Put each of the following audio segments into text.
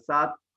7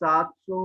700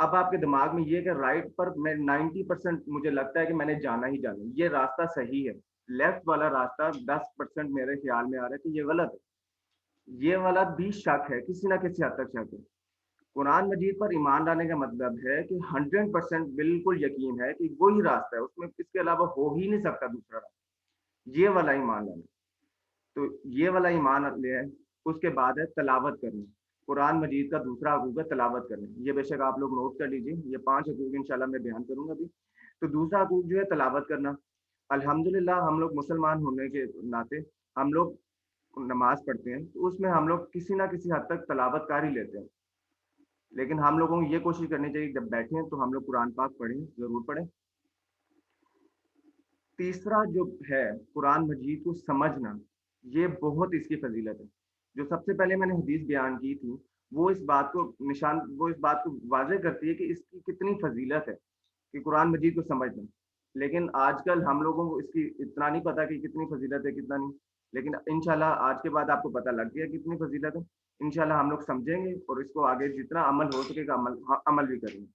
اب آپ کے دماغ میں یہ کہ رائٹ پر میں 90% مجھے لگتا ہے کہ میں نے جانا ہی جانا ہے، یہ راستہ صحیح ہے، لیفٹ والا راستہ 10% میرے خیال میں آ رہا ہے کہ یہ غلط ہے، یہ والا بھی شک ہے، کسی نہ کسی حد تک شک ہے۔ قرآن مجید پر ایمان لانے کا مطلب ہے کہ 100% بالکل یقین ہے کہ وہی راستہ ہے، اس میں اس کے علاوہ ہو ہی نہیں سکتا دوسرا راستہ، یہ والا ایمان لانا۔ تو یہ والا ایمان لے ہے۔ اس کے بعد ہے تلاوت کرنی، قرآن مجید کا دوسرا حقوق ہے تلاوت کرنی، یہ بے شک آپ لوگ نوٹ کر لیجیے، یہ 5 حقوق انشاءاللہ میں بیان کروں گا ابھی۔ تو دوسرا حقوق جو ہے تلاوت کرنا، الحمدللہ ہم لوگ مسلمان ہونے کے ناطے ہم لوگ نماز پڑھتے ہیں، تو اس میں ہم لوگ کسی نہ کسی حد تک تلاوت کر ہی لیتے ہیں، لیکن ہم لوگوں کو یہ کوشش کرنی چاہیے جب بیٹھیں تو ہم لوگ قرآن پاک پڑھیں، ضرور پڑھیں۔ تیسرا جو ہے قرآن مجید کو سمجھنا، یہ بہت اس کی فضیلت ہے۔ جو سب سے پہلے میں نے حدیث بیان کی تھی وہ اس بات کو واضح کرتی ہے کہ اس کی کتنی فضیلت ہے کہ قرآن مجید کو سمجھنا۔ لیکن آج کل ہم لوگوں کو اس کی اتنا نہیں پتا کہ کتنی فضیلت ہے کتنا نہیں، لیکن انشاءاللہ آج کے بعد آپ کو پتہ لگ گیا کتنی فضیلت ہے، انشاءاللہ ہم لوگ سمجھیں گے اور اس کو آگے جتنا عمل ہو سکے گا عمل بھی کریں گے۔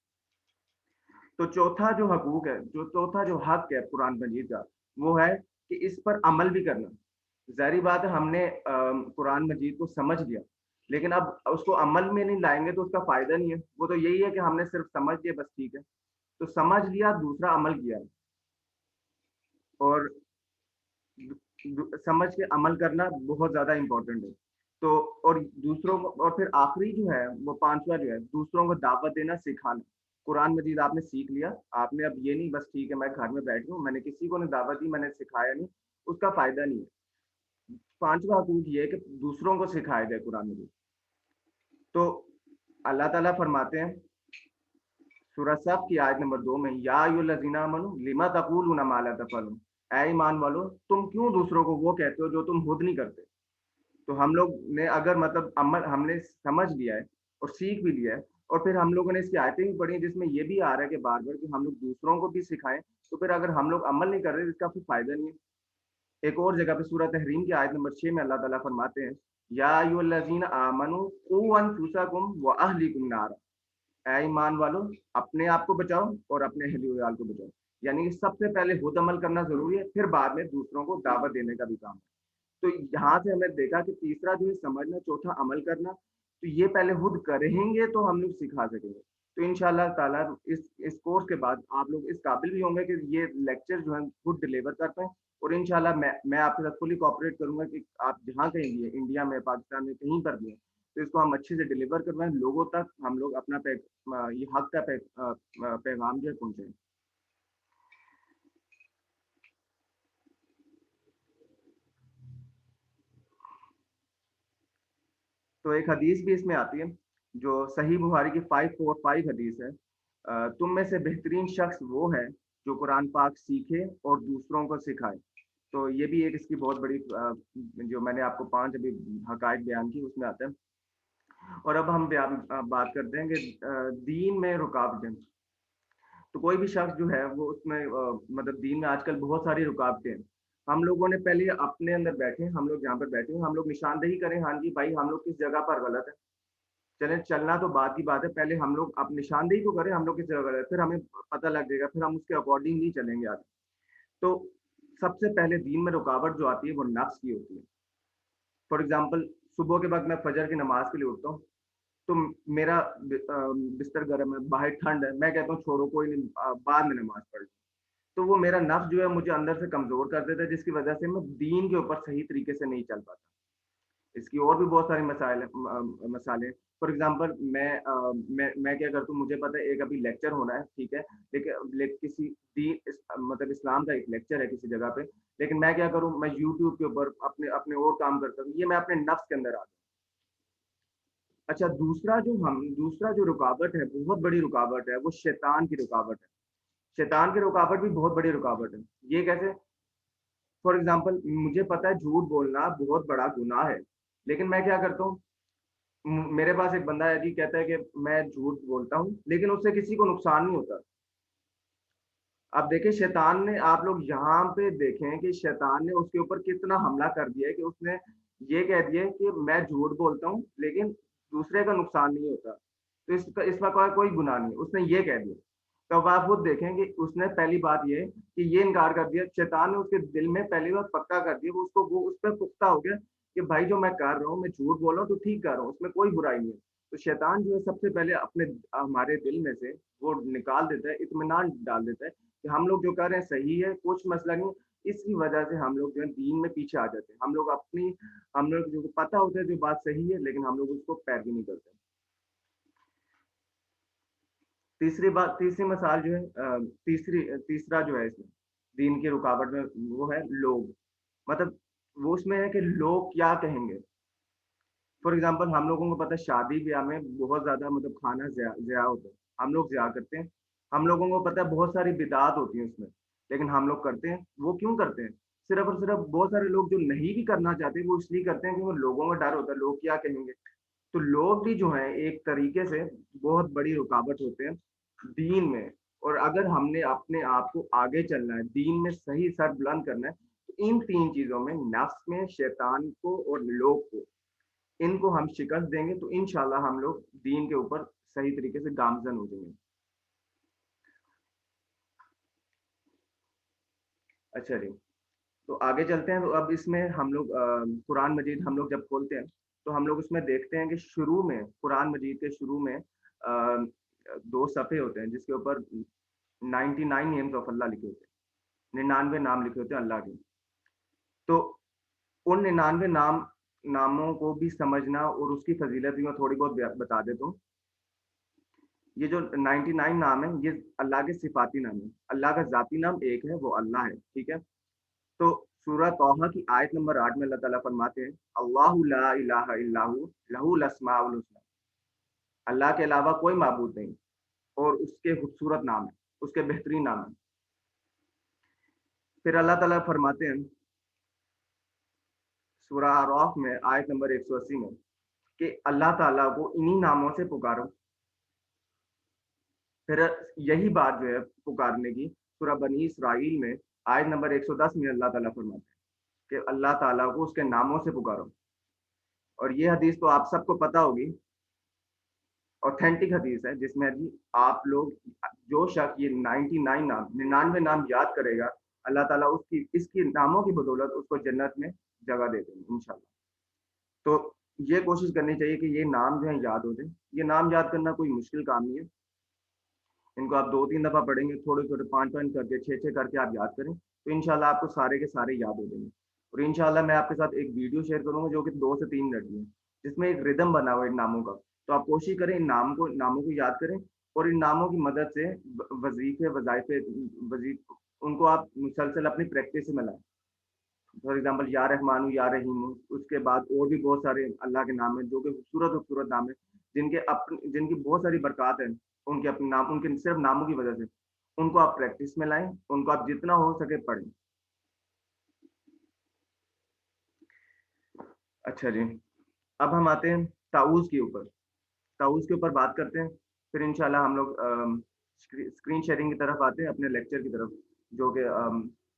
تو چوتھا جو حقوق ہے، چوتھا جو حق ہے قرآن مجید کا، وہ ہے کہ اس پر عمل بھی کرنا۔ ظاہری بات ہے ہم نے قرآن مجید کو سمجھ لیا، لیکن اب اس کو عمل میں نہیں لائیں گے تو اس کا فائدہ نہیں ہے، وہ تو یہی ہے کہ ہم نے صرف سمجھ لیا بس ٹھیک ہے۔ تو سمجھ لیا، دوسرا عمل کیا، اور سمجھ کے عمل کرنا بہت زیادہ امپورٹنٹ ہے۔ تو اور دوسروں کو، اور پھر آخری جو ہے وہ پانچواں جو ہے دوسروں کو دعوت دینا سکھانا۔ قرآن مجید آپ نے سیکھ لیا، آپ نے اب یہ نہیں بس ٹھیک ہے میں گھر میں بیٹھ ہوں، میں نے کسی کو نہیں دعوت دی، میں نے سکھایا نہیں، اس کا فائدہ نہیں ہے۔ پانچواں حقوق یہ ہے کہ دوسروں کو سکھایا جائے قرآن مجید۔ تو اللہ تعالیٰ فرماتے ہیں سورہ صف کی آیت نمبر 2 میں، یا ایھا الذین آمنوا لما تقولون ما لا تفعلون، اے ایمان والو تم کیوں دوسروں کو وہ کہتے ہو جو تم خود نہیں کرتے۔ تو ہم لوگ نے اگر مطلب عمل ہم نے سمجھ لیا ہے اور سیکھ بھی لیا ہے، اور پھر ہم لوگوں نے اس کی آیتیں بھی پڑھی ہیں جس میں یہ بھی آ رہا ہے کہ بار بار کہ ہم لوگ دوسروں کو بھی سکھائیں، تو پھر اگر ہم لوگ عمل نہیں کر رہے تو اس کا پھر فائدہ نہیں ہے۔ ایک اور جگہ پہ سورہ تحریم کی آیت نمبر 6 میں اللہ تعالیٰ فرماتے ہیں، یا ایھا الذین آمنوا قوا انفسکم واہلیکم نارا، اے ایمان والو اپنے آپ کو بچاؤ اور اپنے اہل ویال کو بچاؤ۔ یعنی کہ سب سے پہلے خود عمل کرنا ضروری ہے، پھر بعد میں دوسروں کو دعوت دینے کا بھی کام ہے۔ تو یہاں سے ہمیں دیکھا کہ تیسرا جو ہے سمجھنا، چوتھا عمل کرنا، تو یہ پہلے خود کریں گے تو ہم لوگ سکھا سکیں گے۔ تو انشاءاللہ تعالیٰ اس کورس کے بعد آپ لوگ اس قابل بھی ہوں گے کہ یہ لیکچر جو ہیں خود ڈلیور کر پائیں، اور انشاءاللہ میں آپ کے ساتھ فلی کوآپریٹ کروں گا کہ آپ جہاں کہیں بھی ہیں، انڈیا میں، پاکستان میں، کہیں پر بھی ہیں، تو اس کو ہم اچھے سے ڈلیور کروائیں، لوگوں تک ہم لوگ اپنا یہ حق کا پیغام جو ہے پہنچائیں۔ تو ایک حدیث بھی اس میں آتی ہے جو صحیح بخاری کی 545 حدیث ہے، تم میں سے بہترین شخص وہ ہے جو قرآن پاک سیکھے اور دوسروں کو سکھائے۔ تو یہ بھی ایک اس کی بہت بڑی جو میں نے آپ کو 5 ابھی حقائق بیان کی اس میں آتا ہے۔ اور اب ہم بات کرتے ہیں کہ دین میں رکاوٹیں۔ تو کوئی بھی شخص جو ہے وہ اس میں مطلب دین میں آج کل بہت ساری رکاوٹیں ہیں۔ ہم لوگوں نے پہلے اپنے اندر بیٹھے، ہم لوگ جہاں پر بیٹھے ہیں ہم لوگ نشاندہی کریں، ہاں جی بھائی ہم لوگ کس جگہ پر غلط ہے، چلیں چلنا تو بات کی بات ہے، پہلے ہم لوگ اب نشاندہی تو کریں ہم لوگ کس جگہ غلط ہے، پھر ہمیں پتہ لگ جائے گا، پھر ہم اس کے اکارڈنگ ہی چلیں گے آگے۔ تو سب سے پہلے دین میں رکاوٹ جو آتی ہے وہ نفس کی ہوتی ہے۔ فار ایگزامپل صبح کے وقت میں فجر کی نماز کے لیے اٹھتا ہوں، تو میرا بستر گرم ہے، باہر ٹھنڈ ہے، میں کہتا ہوں چھوڑو کوئی نہیں بعد میں نماز پڑھ لوں، تو وہ میرا نفس جو ہے مجھے اندر سے کمزور کر دیتا ہے، جس کی وجہ سے میں دین کے اوپر صحیح طریقے سے نہیں چل پاتا۔ اس کی اور بھی بہت ساری مسائل فار ایگزامپل میں کیا کرتا ہوں، مجھے پتا ہے ایک ابھی لیکچر ہونا ہے ٹھیک ہے، لیکن کسی مطلب اسلام کا ایک لیکچر ہے کسی جگہ پہ، لیکن میں کیا کروں، میں یوٹیوب کے اوپر اپنے اور کام کرتا ہوں، یہ میں اپنے نفس کے اندر آ جاؤں۔ اچھا دوسرا جو رکاوٹ ہے، بہت بڑی رکاوٹ ہے، وہ شیطان کی رکاوٹ ہے۔ شیطان کی رکاوٹ بھی بہت بڑی رکاوٹ ہے۔ یہ کیسے؟ فار ایگزامپل مجھے پتا ہے جھوٹ بولنا بہت بڑا گناہ ہے، لیکن میں کیا کرتا ہوں، میرے پاس ایک بندہ ہے جی کہتا ہے کہ میں جھوٹ بولتا ہوں لیکن اس سے کسی کو نقصان نہیں ہوتا۔ اب دیکھیں شیطان نے، آپ لوگ یہاں پہ دیکھیں کہ شیطان نے اس کے اوپر کتنا حملہ کر دیا ہے کہ اس نے یہ کہہ دیا کہ میں جھوٹ بولتا ہوں لیکن دوسرے کا نقصان نہیں ہوتا۔ تو اس میں کوئی گناہ نہیں ہے، اس نے یہ کہہ دیا۔ تو اب آپ خود دیکھیں کہ اس نے پہلی بات یہ کہ یہ انکار کر دیا، شیطان نے اس کے دل میں پہلی بات پکا کر دیا، وہ اس پہ پختہ ہو گیا کہ بھائی جو میں کر رہا ہوں، میں جھوٹ بول رہا ہوں تو ٹھیک کر رہا ہوں، اس میں کوئی برائی نہیں ہے۔ تو شیطان جو ہے سب سے پہلے ہمارے دل میں سے وہ نکال دیتا ہے، اطمینان ڈال دیتا ہے کہ ہم لوگ جو کر رہے ہیں صحیح ہے، کچھ مسئلہ نہیں۔ اس کی وجہ سے ہم لوگ جو ہے دین میں پیچھے آ جاتے ہیں، ہم لوگ جو پتہ ہوتا ہے جو بات صحیح ہے، لیکن ہم لوگ اس کو پیروی نہیں کرتے۔ تیسری مثال جو ہے، تیسرا جو ہے اس میں دین کی رکاوٹ میں، وہ ہے لوگ، مطلب وہ اس میں ہے کہ لوگ کیا کہیں گے۔ فار ایگزامپل ہم لوگوں کو پتہ ہے شادی بیاہ میں بہت زیادہ مطلب کھانا ضیاع ہوتا ہے، ہم لوگ ضیاع کرتے ہیں۔ ہم لوگوں کو پتہ ہے بہت ساری بدعات ہوتی ہیں اس میں، لیکن ہم لوگ کرتے ہیں۔ وہ کیوں کرتے ہیں؟ صرف اور صرف بہت سارے لوگ جو نہیں بھی کرنا چاہتے وہ اس لیے کرتے ہیں کہ وہ لوگوں کا ڈر ہوتا ہے، لوگ کیا کہیں گے۔ تو لوگ بھی جو ہیں ایک طریقے سے بہت بڑی رکاوٹ ہوتے ہیں دین میں۔ اور اگر ہم نے اپنے آپ کو آگے چلنا ہے، دین میں صحیح سر بلند کرنا ہے، تو ان تین چیزوں میں، نفس میں، شیطان کو اور لوگ کو، ان کو ہم شکست دیں گے تو انشاءاللہ ہم لوگ دین کے اوپر صحیح طریقے سے گامزن ہو جائیں گے۔ اچھا جی، تو آگے چلتے ہیں۔ تو اب اس میں ہم لوگ قرآن مجید ہم لوگ جب کھولتے ہیں تو ہم لوگ اس میں دیکھتے ہیں کہ شروع میں، قرآن مجید کے شروع میں آ، 2 صفحے ہوتے ہیں جس کے اوپر 99 نیمز آف اللہ لکھے ہوتے ہیں، 99 نام لکھے ہوتے ہیں اللہ کے۔ تو ان 99 ناموں کو بھی سمجھنا اور اس کی فضیلت بھی میں تھوڑی بہت بتا دیتا ہوں۔ یہ جو 99 نام ہے یہ اللہ کے صفاتی نام ہے، اللہ کا ذاتی نام ایک ہے، وہ اللہ ہے، ٹھیک ہے۔ تو سورہ توحہ کی آیت نمبر 8 میں اللہ تعالیٰ فرماتے ہیں اللہ لا الہ الا ہو لہ الاسماء الحسنی، اللہ کے علاوہ کوئی معبود نہیں اور اس کے خوبصورت نام ہے، اس کے بہترین نام ہے۔ پھر اللہ تعالیٰ فرماتے ہیں سورہ اعراف میں آیت نمبر 180 میں کہ اللہ تعالیٰ کو انہی ناموں سے پکارو۔ پھر یہی بات جو ہے پکارنے کی سورہ بنی اسرائیل میں آیت نمبر 110 میں اللہ تعالیٰ فرماتے ہیں کہ اللہ تعالیٰ کو اس کے ناموں سے پکارو۔ اور یہ حدیث تو آپ سب کو پتہ ہوگی، اوتھینٹک حدیث ہے، جس میں جی آپ لوگ، جو شخص یہ 99 نام یاد کرے گا، اللہ تعالیٰ اس کی ناموں کی بدولت اس کو جنت میں جگہ دے دیں گے انشاءاللہ۔ تو یہ کوشش کرنی چاہیے کہ یہ نام جو ہیں یاد ہو جائیں۔ یہ نام یاد کرنا کوئی مشکل کام نہیں ہے، ان کو آپ 2-3 دفعہ پڑھیں گے، تھوڑے تھوڑے 5-5 کر کے 6-6 کر کے آپ یاد کریں تو انشاءاللہ آپ کو سارے کے سارے یاد ہو جائیں گے۔ اور انشاءاللہ میں آپ کے ساتھ ایک ویڈیو شیئر کروں گا جو کہ 2 سے 3 منٹ کی ہے، جس میں ایک ردم بنا ہوا ہے ان ناموں کا۔ تو آپ کوشش کریں ان ناموں کو یاد کریں اور ان ناموں کی مدد سے وظیفے ان کو آپ مسلسل اپنی پریکٹس سے ملائیں۔ فار ایگزامپل یا رحمان یا رحیم، اس کے بعد اور بھی بہت سارے اللہ کے نام ہیں جو کہ خوبصورت نام ہیں، جن کی بہت ساری برکات ہیں، ان کے اپنے نام، ان کے صرف ناموں کی وجہ سے ان کو آپ پریکٹس میں لائیں، ان کو آپ جتنا ہو سکے پڑھیں۔ اچھا جی، اب ہم آتے ہیں تعوذ کے اوپر، تعوذ کے اوپر بات کرتے ہیں، پھر انشاءاللہ ہم لوگ اسکرین شیئرنگ کی طرف آتے ہیں، اپنے لیکچر کی طرف، جو کہ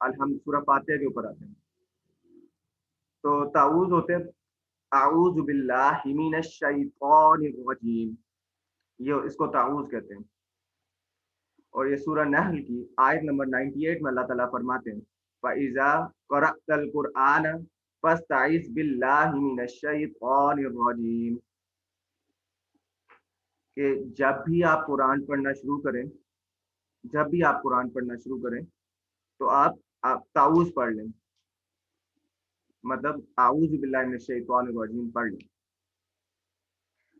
الحمد سورہ فاتحہ کے اوپر آتے ہیں۔ تو تعوذ ہوتے ہیں اعوذ باللہ من الشیطان الرجیم، یہ اس کو تعوذ کہتے ہیں۔ اور یہ سورہ نحل کی آیت نمبر 98 میں اللہ تعالیٰ فرماتے ہیں فَإِذَا قَرَأْتَ الْقُرْآنَ فَاسْتَعِذْ بِاللَّهِ مِنَ الشَّيْطَانِ الرَّجِيمِ، کہ جب بھی آپ قرآن پڑھنا شروع کریں، تو آپ تعوذ پڑھ لیں، مطلب اعوذ باللہ من الشیطان الرجیم پڑھ لیں۔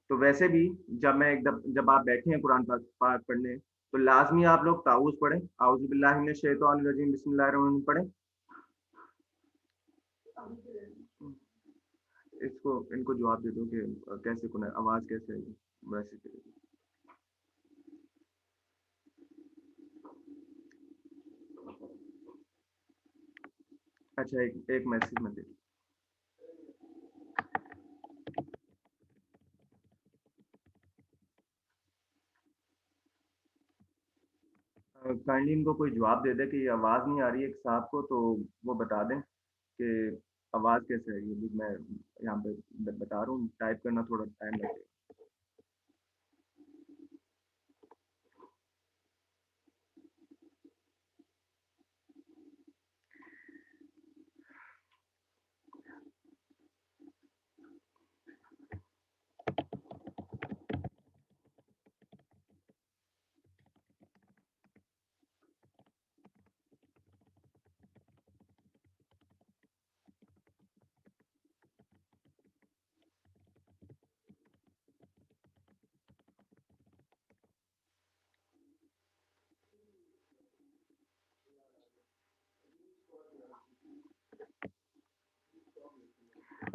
تو ویسے بھی جب آپ بیٹھے ہیں قرآن پاک پڑھنے تو لازمی آپ لوگ تعوذ پڑھیں، اعوذ باللہ من الشیطان الرجیم بسم اللہ الرحمن الرحیم پڑھیں۔ ان کو جواب دے دو کہ کیسے کن آواز کیسے آئے گی ویسے کرے گی۔ اچھا ایک میسج میں دے دوں۔ کائنڈلی ان کو کوئی جواب دے دے کہ یہ آواز نہیں آ رہی ہے ایک صاحب کو، تو وہ بتا دیں کہ آواز کیسے آئے گی۔ میں یہاں پہ بتا رہا ہوں، ٹائپ کرنا تھوڑا ٹائم لگے گا۔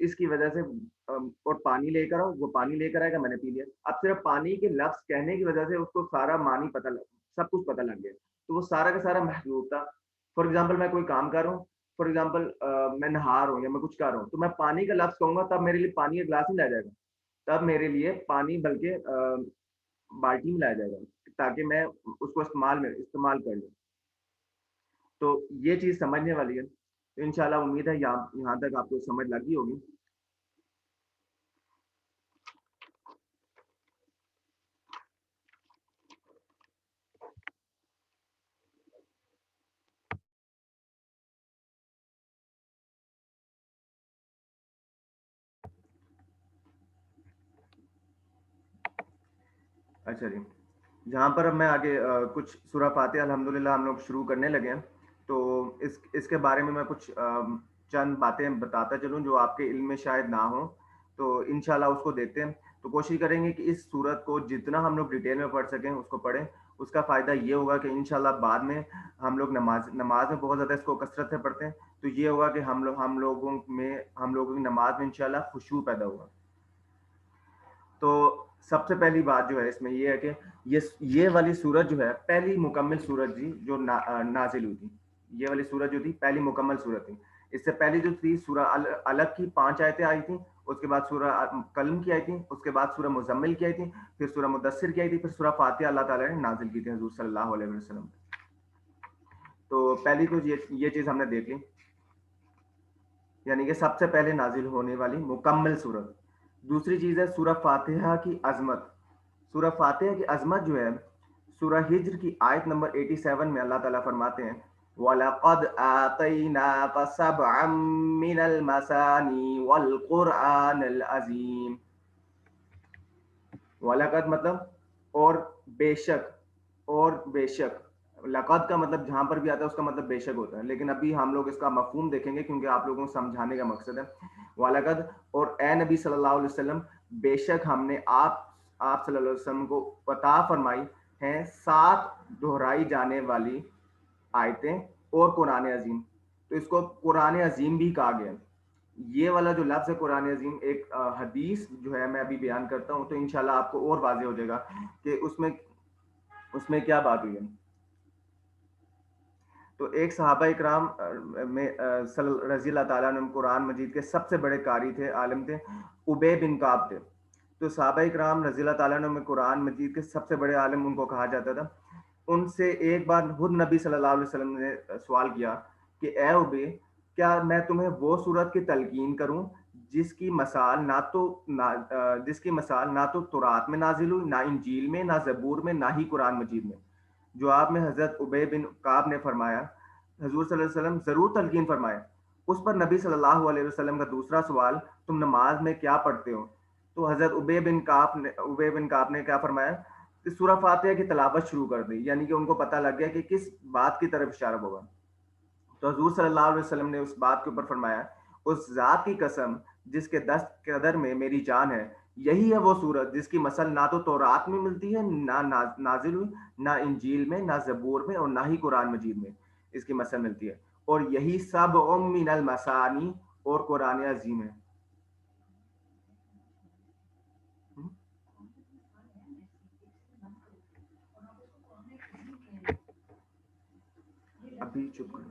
اس کی وجہ سے اور پانی لے کر آؤ، وہ پانی لے کر آئے گا، میں نے پی لیا. اب صرف پانی کے لفظ کہنے کی وجہ سے اس کو سارا معنی پتہ سب کچھ پتہ لگ گیا. تو وہ سارا کا سارا محدود تھا. فار ایگزامپل میں کوئی کام کر رہا ہوں، فار ایگزامپل میں نہا رہا ہوں یا میں کچھ کر رہا ہوں، تو میں پانی کا لفظ کہوں گا تب میرے لیے پانی کا گلاس نہیں لایا جائے گا، تب میرے لیے پانی بلکہ بالٹی میں لایا جائے گا تاکہ میں اس کو استعمال کر لوں. تو یہ چیز سمجھنے والی ہے. تو انشاءاللہ امید ہے یہاں تک آپ کو سمجھ لگی ہوگی. اچھا جی، جہاں پر اب میں آگے کچھ سورہ فاتحہ الحمدللہ ہم لوگ شروع کرنے لگے ہیں. تو اس کے بارے میں کچھ چند باتیں بتاتا چلوں جو آپ کے علم میں شاید نہ ہوں. تو انشاءاللہ اس کو دیکھتے ہیں. تو کوشش کریں گے کہ اس صورت کو جتنا ہم لوگ ڈیٹیل میں پڑھ سکیں اس کو پڑھیں. اس کا فائدہ یہ ہوگا کہ انشاءاللہ بعد میں ہم لوگ نماز میں بہت زیادہ اس کو کثرت سے پڑھتے ہیں. تو یہ ہوگا کہ ہم لوگوں کی نماز میں انشاءاللہ خشوع پیدا ہوگا. تو سب سے پہلی بات جو ہے اس میں یہ ہے کہ یہ والی سورت جو ہے پہلی مکمل سورت جی جو نازل ہوئی تھی. یہ والی سورت جو تھی پہلی مکمل سورت تھی. اس سے پہلی جو تھی سورہ الگ کی 5 آیتیں آئی تھیں. اس کے بعد سورہ قلم کی آئی تھی. اس کے بعد سورہ مزمل کی آئی تھی. پھر سورہ مدثر کی آئی تھی. پھر سورہ فاتحہ اللہ تعالیٰ نے نازل کی تھی حضور صلی اللہ علیہ وسلم. تو پہلی تو یہ چیز ہم نے دیکھ لی، یعنی کہ سب سے پہلے نازل ہونے والی مکمل سورت. دوسری چیز ہے سورہ فاتحہ کی عظمت. سورہ فاتحہ کی عظمت جو ہے سورہ ہجر کی آیت نمبر 87 میں اللہ تعالیٰ فرماتے ہیں وَلَقَدْ آتَيْنَاكَ سَبْعًا مِّنَ الْمَثَانِي وَالْقُرْآنَ الْعَظِيمِ. وَلَقَدْ مطلب اور بے شک. لقد کا مطلب جہاں پر بھی آتا ہے اس کا مطلب بے شک ہوتا ہے، لیکن ابھی ہم لوگ اس کا مفہوم دیکھیں گے کیونکہ آپ لوگوں کو سمجھانے کا مقصد ہے. وَلَقَدْ اور اے نبی صلی اللہ علیہ وسلم بے شک ہم نے آپ صلی اللہ علیہ وسلم کو عطا فرمائی ہیں 7 دہرائی جانے والی آیتیں اور قرآن عظیم. تو اس کو قرآن عظیم بھی کہا گیا. یہ والا جو لفظ ہے قرآن عظیم ایک حدیث جو ہے میں ابھی بیان کرتا ہوں تو انشاءاللہ آپ کو اور واضح ہو جائے گا کہ اس میں کیا بات ہوئی ہے. تو ایک صحابہ اکرام میں رضی اللہ تعالیٰ عنہ قرآن مجید کے سب سے بڑے قاری تھے، عالم تھے، ابے بن کعب تھے. تو صحابہ اکرام رضی اللہ تعالیٰ عنہ میں قرآن مجید کے سب سے بڑے عالم ان کو کہا جاتا تھا. ان سے ایک بار خود نبی صلی اللہ علیہ وسلم نے سوال کیا کہ اے ابے، کیا میں تمہیں وہ صورت کی تلقین کروں جس کی مثال نہ تو تورات میں نازل ہوئی، نہ انجیل میں، نہ زبور میں، نہ ہی قرآن مجید میں. جواب میں حضرت ابے بن کعب نے فرمایا حضور صلی اللہ علیہ وسلم ضرور تلقین فرمائے. اس پر نبی صلی اللہ علیہ وسلم کا دوسرا سوال تم نماز میں کیا پڑھتے ہو؟ تو حضرت ابے بن کعب نے کیا فرمایا کہ سورہ فاتحہ کی تلاوت شروع کر دی. یعنی کہ ان کو پتہ لگ گیا کہ کس بات کی طرف اشارہ ہوگا. تو حضور صلی اللہ علیہ وسلم نے اس بات کے اوپر فرمایا اس ذات کی قسم جس کے دست قدر میں میری جان ہے، یہی ہے وہ صورت جس کی مثل نہ تو تورات میں ملتی ہے، نہ نازل ہوئی، نہ انجیل میں، نہ زبور میں، اور نہ ہی قرآن مجید میں اس کی مثل ملتی ہے. اور یہی سبع من المثانی اور قرآن عظیم ہے. ابھی چپ کر.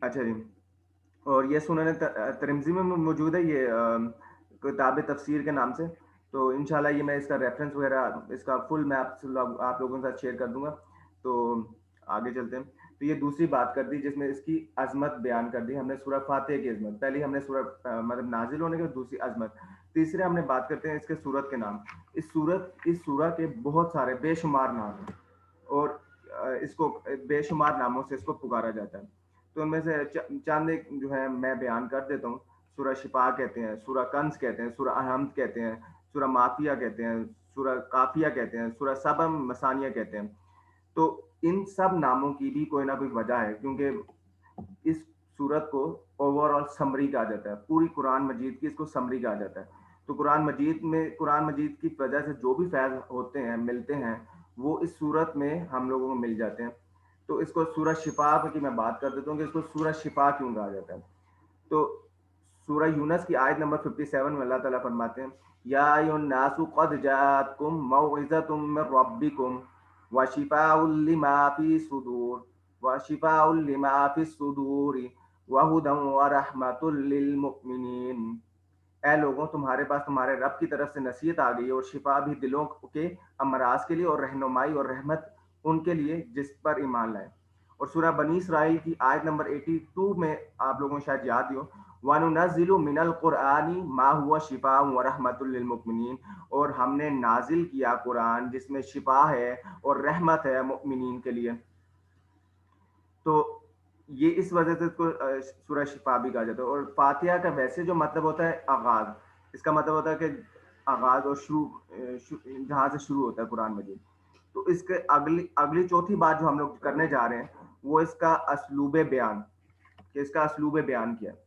اچھا جی، اور یہ سنن ترمذی میں موجود ہے یہ کتاب تفسیر کے نام سے. تو انشاءاللہ یہ میں اس کا ریفرنس وغیرہ اس کا فل میں آپ لوگوں کے ساتھ شیئر کر دوں گا. تو آگے چلتے ہیں. تو یہ دوسری بات کر دی جس میں اس کی عظمت بیان کر دی ہم نے. سورہ فاتحہ کی عظمت پہلی ہم نے سورہ مطلب نازل ہونے کی، دوسری عظمت. تیسرے ہم نے بات کرتے ہیں اس کے سورت کے نام. اس سورہ کے بہت سارے بے شمار نام ہیں اور اس کو بے شمار ناموں سے اس کو پکارا جاتا ہے. تو ان میں سے چند ایک جو ہے میں بیان کر دیتا ہوں. سورہ شفا کہتے ہیں، سورہ کنز کہتے ہیں، سورہ احمد کہتے ہیں، سورہ معافیہ کہتے ہیں، سورہ کافیہ کہتے ہیں، سورہ سبع مثانیہ کہتے ہیں. تو ان سب ناموں کی بھی کوئی نہ کوئی وجہ ہے کیونکہ اس سورت کو اوور آل سمری کہا جاتا ہے. پوری قرآن مجید کی اس کو سمری کہا جاتا ہے. تو قرآن مجید کی وجہ سے جو بھی فیض ہوتے ہیں ملتے ہیں وہ اس صورت میں ہم لوگوں کو مل جاتے ہیں. تو اس کو سورہ شفا کی میں بات کر دیتا ہوں کہ اس کو سورہ شفا کیوں کہا جاتا ہے. تو سورہ یونس کی آیت نمبر 57 میں اللہ تعالیٰ فرماتے ہیں یا ایھا الناس قد جاءتکم موعظۃ من ربکم وشفاء لما فی الصدور وہدی ورحمۃ للمؤمنین. اے لوگوں تمہارے پاس تمہارے رب کی طرف سے نصیحت آ گئی ہے اور شفا بھی دلوں کے امراض کے لیے اور رہنمائی اور رحمت ان کے لیے جس پر ایمان لائے. اور سورہ بنی اسرائیل کی آیت نمبر 82 میں آپ لوگوں کو شاید یاد ہی ہو وَنُنَزِّلُ مِنَ الْقُرْآنِ مَا هُوَ شِفَاءٌ وَرَحْمَةٌ لِّلْمُؤْمِنِينَ. اور ہم نے نازل کیا قرآن جس میں شفا ہے اور رحمت ہے مؤمنین کے لیے. تو یہ اس وجہ سے اس کو سورہ شفا بھی کہا جاتا ہے. اور فاتحہ کا ویسے جو مطلب ہوتا ہے آغاز, اس کا مطلب ہوتا ہے کہ آغاز اور شروع جہاں سے شروع ہوتا ہے قرآن مجید. تو اس کے اگلی چوتھی بات جو ہم لوگ کرنے جا رہے ہیں وہ اس کا اسلوب بیان, کہ اس کا اسلوب بیان کیا ہے.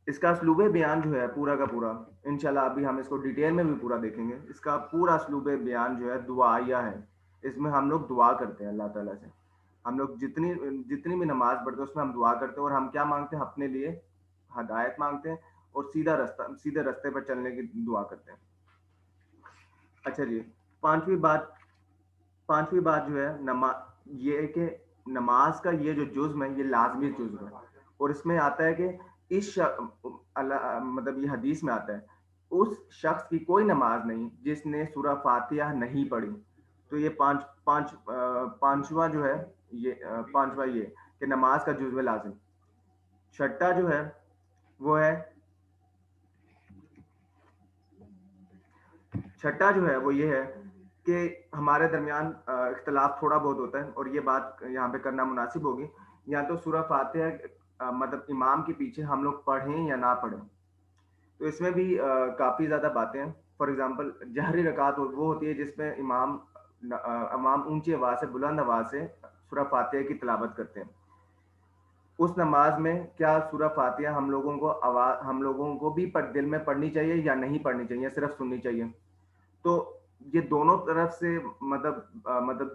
اس کا اسلوب بیان جو ہے پورا کا پورا انشاءاللہ ابھی ہم اس کو ڈیٹیل میں بھی پورا دیکھیں گے. اس کا پورا اسلوب بیان جو ہے دعائیہ ہے. اس میں ہم لوگ دعا کرتے ہیں اللہ تعالیٰ سے. ہم لوگ جتنی بھی نماز پڑھتے ہیں اس میں ہم دعا کرتے ہیں اور ہم کیا مانگتے ہیں, اپنے لیے ہدایت مانگتے ہیں اور سیدھے رستے پر چلنے کی دعا کرتے ہیں. اچھا جی, پانچویں بات جو ہے یہ ہے کہ نماز کا یہ جو جزم ہے یہ لازمی جزم ہے. اور اس میں آتا ہے کہ مطلب یہ حدیث میں آتا ہے اس شخص کی کوئی نماز نہیں جس نے سورہ فاتحہ نہیں پڑھی. تو یہ پانچواں جو ہے یہ کہ نماز کا جزو لازم. چھٹا جو ہے وہ یہ ہے کہ ہمارے درمیان اختلاف تھوڑا بہت ہوتا ہے اور یہ بات یہاں پہ کرنا مناسب ہوگی. یا تو سورہ فاتحہ مطلب امام کے پیچھے ہم لوگ پڑھیں یا نہ پڑھیں. تو اس میں بھی کافی زیادہ باتیں ہیں. فار ایگزامپل جہری رکعت وہ ہوتی ہے جس میں امام اونچی آواز سے بلند آواز سے سورہ فاتحہ کی تلاوت کرتے ہیں. اس نماز میں کیا سورہ فاتحہ ہم لوگوں کو بھی دل میں پڑھنی چاہیے یا نہیں پڑھنی چاہیے, صرف سننی چاہیے. تو یہ دونوں طرف سے مطلب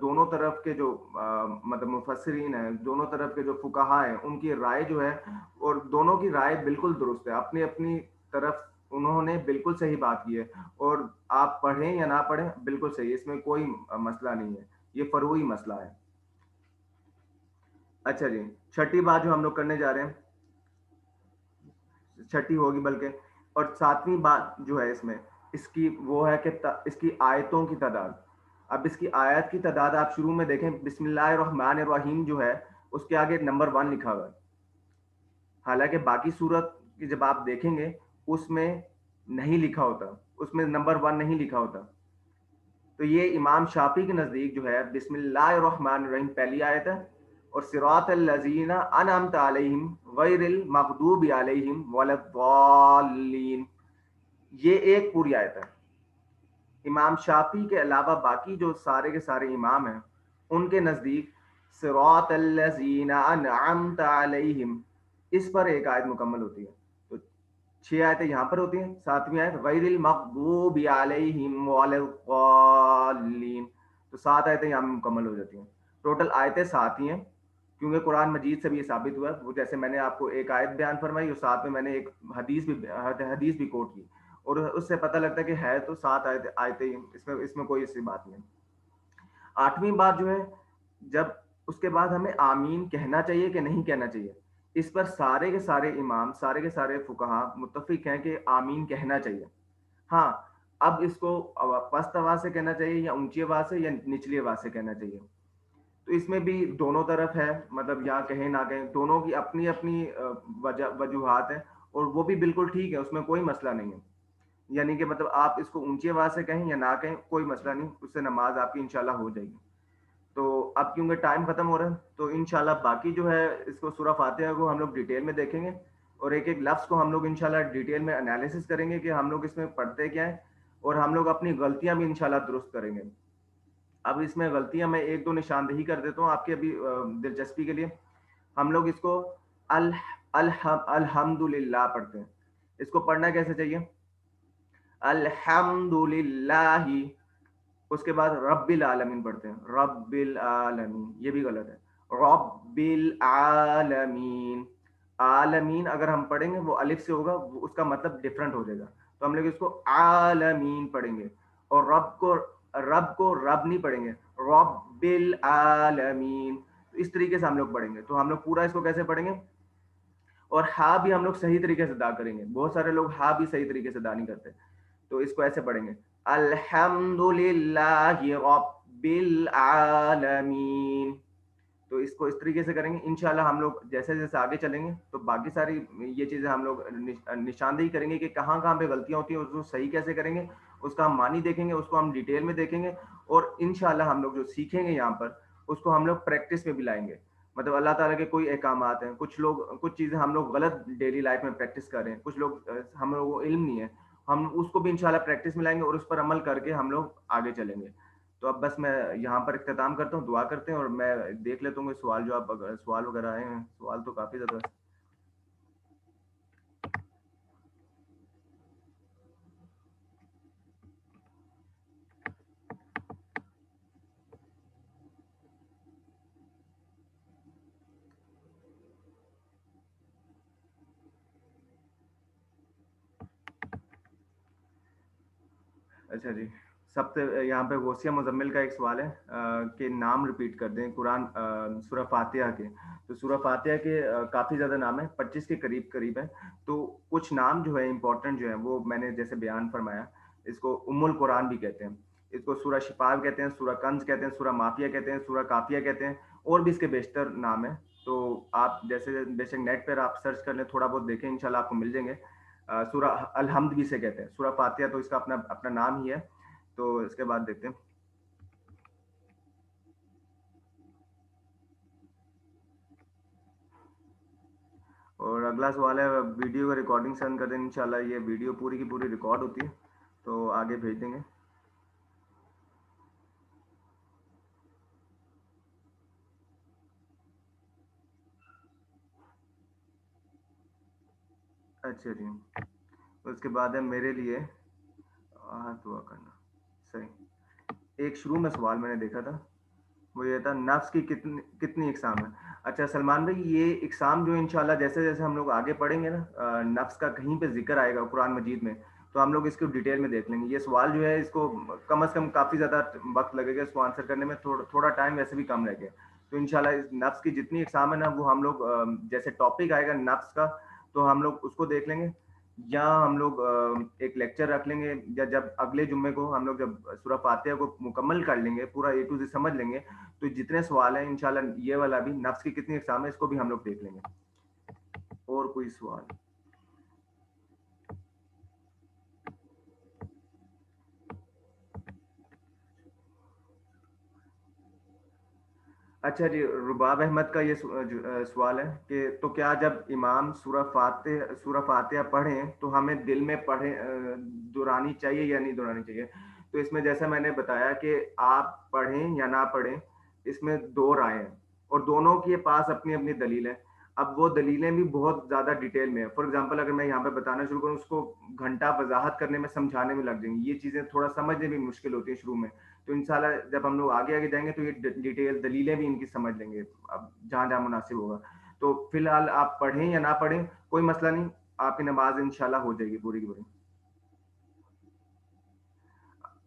دونوں طرف کے جو مطلب مفسرین ہیں, دونوں طرف کے جو فقہا ہیں, ان کی رائے جو ہے اور دونوں کی رائے بالکل درست ہے. اپنی اپنی طرف انہوں نے بالکل صحیح بات کی ہے. اور آپ پڑھیں یا نہ پڑھیں بالکل صحیح, اس میں کوئی مسئلہ نہیں ہے, یہ فروعی مسئلہ ہے. اچھا جی, چھٹی بات جو ہم لوگ کرنے جا رہے ہیں, چھٹی ہوگی بلکہ, اور ساتویں بات جو ہے اس میں اس کی وہ ہے کہ اس کی آیتوں کی تعداد. اب اس کی آیت کی تعداد آپ شروع میں دیکھیں بسم اللہ الرحمن الرحیم جو ہے اس کے آگے نمبر 1 لکھا ہوا ہے. حالانکہ باقی سورت کی جب آپ دیکھیں گے اس میں نہیں لکھا ہوتا, اس میں نمبر 1 نہیں لکھا ہوتا. تو یہ امام شافعی کے نزدیک جو ہے بسم اللہ الرحمن الرحیم پہلی آیت ہے, اور صراط الذین انعمت علیہم غیر المغضوب علیہم ولا الضالین یہ ایک پوری آیت ہے. امام شافعی کے علاوہ باقی جو سارے کے سارے امام ہیں ان کے نزدیک صراط الذین انعمت علیہم اس پر ایک آیت مکمل ہوتی ہے. تو 6 آیتیں یہاں پر ہوتی ہیں, 7ویں آیت غیر المغضوب علیہم ولا الضالین, تو 7 آیتیں یہاں مکمل ہو جاتی ہیں. ٹوٹل آیتیں 7 ہی ہیں, کیونکہ قرآن مجید سے بھی یہ ثابت ہوا ہے. وہ جیسے میں نے آپ کو ایک آیت بیان فرمائی اور ساتھ میں میں نے ایک حدیث بھی کوٹ کی, اور اس سے پتہ لگتا ہے کہ ہے تو 7 آیتیں ہی, اس میں کوئی ایسی بات نہیں. 8ویں بات جو ہے, جب اس کے بعد ہمیں آمین کہنا چاہیے کہ نہیں کہنا چاہیے, اس پر سارے کے سارے امام, سارے کے سارے فقہا متفق ہیں کہ آمین کہنا چاہیے. ہاں, اب اس کو پست آواز سے کہنا چاہیے یا اونچی آواز سے یا نچلی آواز سے کہنا چاہیے. تو اس میں بھی دونوں طرف ہے, مطلب یہاں کہیں نہ کہیں دونوں کی اپنی اپنی وجوہات ہیں, اور وہ بھی بالکل ٹھیک ہے, اس میں کوئی مسئلہ نہیں ہے. یعنی کہ مطلب آپ اس کو اونچی آواز سے کہیں یا نہ کہیں کوئی مسئلہ نہیں, اس سے نماز آپ کی انشاءاللہ ہو جائے گی. تو اب کیونکہ ٹائم ختم ہو رہا ہے تو انشاءاللہ باقی جو ہے اس کو سورہ فاتحہ کو ہم لوگ ڈیٹیل میں دیکھیں گے, اور ایک ایک لفظ کو ہم لوگ انشاءاللہ ڈیٹیل میں انالیسس کریں گے کہ ہم لوگ اس میں پڑھتے کیا ہیں, اور ہم لوگ اپنی غلطیاں بھی انشاءاللہ درست کریں گے. اب اس میں غلطیاں میں 1-2 نشاندہی کر دیتا ہوں آپ کے ابھی دلچسپی کے لیے. ہم لوگ اس کو الحمدللہ پڑھتے ہیں. اس کو پڑھنا کیسے چاہیے, الحمدللہ، اس کے بعد رب العالمین پڑھتے ہیں، رب العالمین، یہ بھی غلط ہے، رب العالمین، عالمین اگر ہم پڑھیں گے وہ الف سے ہوگا، اس کا مطلب ڈفرنٹ ہو جائے گا، تو ہم لوگ اس کو عالمین پڑھیں گے، اور رب کو رب نہیں پڑھیں گے، رب العالمین، اس طریقے سے ہم لوگ پڑھیں گے، تو ہم لوگ پورا اس کو کیسے پڑھیں گے، اور ہا بھی ہم لوگ صحیح طریقے سے ادا کریں گے، بہت سارے لوگ ہا بھی صحیح طریقے سے ادا نہیں کرتے، تو اس کو ایسے پڑھیں گے، الحمد للہ رب العالمین، تو اس کو اس طریقے سے کریں گے انشاءاللہ۔ ہم لوگ جیسے جیسے آگے چلیں گے تو باقی ساری یہ چیزیں ہم لوگ نشاندہی کریں گے کہ کہاں کہاں پہ غلطیاں ہوتی ہیں، اس کو صحیح کیسے کریں گے، اس کا ہم معنی دیکھیں گے، اس کو ہم ڈیٹیل میں دیکھیں گے، اور انشاءاللہ ہم لوگ جو سیکھیں گے یہاں پر اس کو ہم لوگ پریکٹس میں بھی لائیں گے، مطلب اللہ تعالیٰ کے کوئی احکامات ہیں، کچھ چیزیں ہم لوگ غلط ڈیلی لائف میں پریکٹس کر رہے ہیں، کچھ لوگ ہم لوگوں کو علم نہیں ہے، ہم اس کو بھی انشاءاللہ پریکٹس میں لائیں گے اور اس پر عمل کر کے ہم لوگ آگے چلیں گے۔ تو اب بس میں یہاں پر اختتام کرتا ہوں، دعا کرتے ہیں، اور میں دیکھ لیتا ہوں کہ سوال جو آپ سوال وغیرہ آئے ہیں، سوال تو کافی زیادہ ہے۔ اچھا جی، سب سے یہاں پہ غوثیہ مزمل کا ایک سوال ہے کہ نام ریپیٹ کر دیں قرآن سورہ فاتحہ کے، تو سورہ فاتحہ کے کافی زیادہ نام ہیں، 25 کے قریب قریب ہیں، تو کچھ نام جو ہے امپورٹنٹ جو ہیں وہ میں نے جیسے بیان فرمایا، اس کو ام القرآن بھی کہتے ہیں، اس کو سورہ شفا کہتے ہیں، سورہ کنز کہتے ہیں، سورہ مافیہ کہتے ہیں، سورہ کافیہ کہتے ہیں، اور بھی اس کے بیشتر نام ہیں، تو آپ جیسے بے شک نیٹ پر آپ سرچ کر لیں، تھوڑا بہت دیکھیں، انشاءاللہ آپ کو مل جائیں گے۔ سورہ الحمد بھی سے کہتے ہیں، سورہ فاتحہ تو اس کا اپنا اپنا نام ہی ہے، تو اس کے بعد دیکھتے ہیں۔ اور اگلا سوال ہے ویڈیو کا ریکارڈنگ سینڈ کر دیں، انشاءاللہ یہ ویڈیو پوری کی پوری ریکارڈ ہوتی ہے تو آگے بھیج دیں گے۔ اچھا جی، اس کے بعد ہے میرے لیے دعا کرنا، صحیح۔ ایک شروع میں سوال میں نے دیکھا تھا، وہ یہ تھا نفس کی کتنی کتنی اقسام ہے۔ اچھا سلمان بھائی، یہ اقسام جو انشاءاللہ جیسے جیسے ہم لوگ آگے پڑھیں گے نا، نفس کا کہیں پہ ذکر آئے گا قرآن مجید میں، تو ہم لوگ اس کو ڈیٹیل میں دیکھ لیں گے۔ یہ سوال جو ہے اس کو کم از کم کافی زیادہ وقت لگے گا اس کو آنسر کرنے میں، تھوڑا ٹائم ویسے بھی کم رہ گیا، تو انشاءاللہ اس نفس کی جتنی اقسام ہے نا وہ ہم لوگ جیسے ٹاپک آئے گا نفس کا تو ہم لوگ اس کو دیکھ لیں گے، یا ہم لوگ ایک لیکچر رکھ لیں گے، یا جب اگلے جمعے کو ہم لوگ جب سورہ فاتحہ کو مکمل کر لیں گے، پورا اے ٹو زیڈ سمجھ لیں گے، تو جتنے سوال ہیں انشاءاللہ یہ والا بھی نفس کی کتنی اقسام ہے اس کو بھی ہم لوگ دیکھ لیں گے۔ اور کوئی سوال؟ اچھا جی، رباب احمد کا یہ سوال ہے کہ تو کیا جب امام سورہ فاتحہ پڑھیں تو ہمیں دل میں پڑھیں دہرانی چاہیے یا نہیں دہرانی چاہیے؟ تو اس میں جیسا میں نے بتایا کہ آپ پڑھیں یا نہ پڑھیں، اس میں دو رائے ہیں، اور دونوں کے پاس اپنی اپنی دلیل ہے۔ اب وہ دلیلیں بھی بہت زیادہ ڈیٹیل میں ہیں، فار ایگزامپل اگر میں یہاں پہ بتانا شروع کروں، اس کو گھنٹہ وضاحت کرنے میں سمجھانے میں لگ جائیں گی، یہ چیزیں تھوڑا سمجھنے میں مشکل ہوتی ہیں شروع میں، تو انشاءاللہ جب ہم لوگ آگے آگے جائیں گے تو یہ ڈیٹیل دلیلیں بھی ان کی سمجھ لیں گے، اب جہاں جہاں مناسب ہوگا۔ تو فی الحال آپ پڑھیں یا نہ پڑھیں کوئی مسئلہ نہیں، آپ کی نماز انشاءاللہ ہو جائے گی پوری کی پوری۔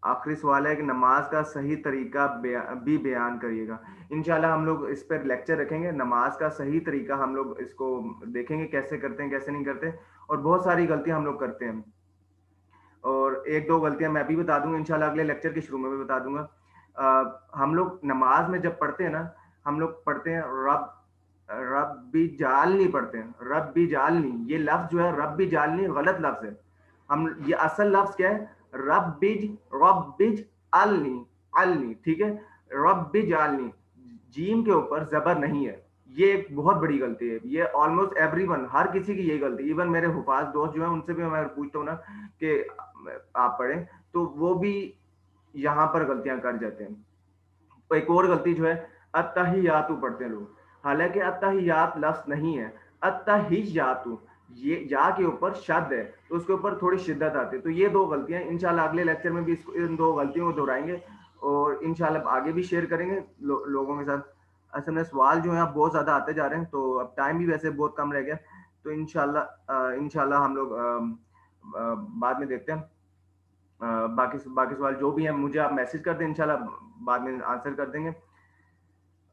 آخری سوال ہے کہ نماز کا صحیح طریقہ بھی بیان کریے گا۔ انشاءاللہ ہم لوگ اس پر لیکچر رکھیں گے، نماز کا صحیح طریقہ ہم لوگ اس کو دیکھیں گے کیسے کرتے ہیں کیسے نہیں کرتے، اور بہت ساری غلطیاں ہم لوگ کرتے ہیں، اور ایک دو غلطیاں میں بھی بتا دوں گا انشاءاللہ اگلے لیکچر کے شروع میں بھی بتا دوں گا۔ ہم لوگ نماز میں جب پڑھتے ہیں نا، ہم لوگ پڑھتے ہیں رب بھی جالنی، پڑھتے ہیں رب بھی جالنی، یہ لفظ جو ہے رب بھی جالنی غلط لفظ ہے، ہم یہ اصل لفظ کیا ہے، رب بج النی، النی، ٹھیک ہے، رب بج النی، جیم کے اوپر زبر نہیں ہے، یہ ایک بہت بڑی غلطی ہے، یہ آلموسٹ ایوری ون، ہر کسی کی یہی غلطی، ایون میرے حفاظ دوست جو ہیں ان سے بھی میں پوچھتا ہوں نا کہ آپ پڑھیں تو وہ بھی یہاں پر غلطیاں کر جاتے ہیں۔ ایک اور غلطی جو ہے اتحیاتو پڑھتے ہیں لوگ، حالانکہ اتحیات لفظ نہیں ہے، اتحیاتو، یہ یا کے اوپر شد ہے تو اس کے اوپر تھوڑی شدت آتی ہے. تو یہ 2 غلطیاں انشاءاللہ اگلے لیکچر میں بھی ان 2 غلطیوں کو دہرائیں گے اور انشاءاللہ آگے بھی شیئر کریں گے لوگوں کے ساتھ. اصل میں سوال جو ہیں اب بہت زیادہ آتے جا رہے ہیں تو اب ٹائم بھی ویسے بہت کم رہ گیا, تو انشاءاللہ ہم لوگ بعد میں دیکھتے ہیں. باقی سوال جو بھی ہیں مجھے آپ میسج کر دیں, انشاءاللہ بعد میں آنسر کر دیں گے.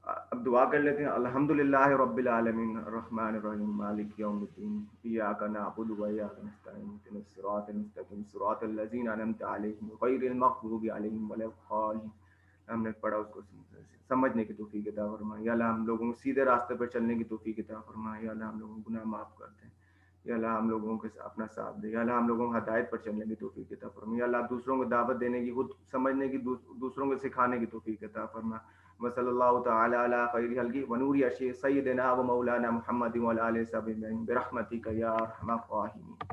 اب دعا کر لیتے ہیں. الحمدللہ رب العالمین الرحمن الرحیم مالک یوم الدین ایاک نعبد و ایاک نستعین اهدنا الصراط المستقیم صراط الذین انعمت علیہم غیر المغضوب علیہم ولا الضالین. ہم نے پڑھا اس کو سمجھنے کی توفیق عطا فرمائے. یا اللہ ہم لوگوں کو سیدھے راستے پر چلنے کی توفیق عطا فرمائے. یا اللہ ہم لوگوں کو گناہ معاف کر دیں. یا اللہ ہم لوگوں کو اپنا ساتھ دے. یا اللہ ہم لوگوں کو ہدایت پر چلنے کی توفیق عطا فرمائے. یا اللہ دوسروں کو دعوت دینے کی, خود سمجھنے کی, دوسروں کو سکھانے کی توفیق عطا فرمائے. وصلی اللہ تعالی علی خیر خلقہ ونور عرشہ سیدنا و مولانا محمد وعلی آلہ وصحبہ اجمعین برحمتک یا ارحم الراحمین.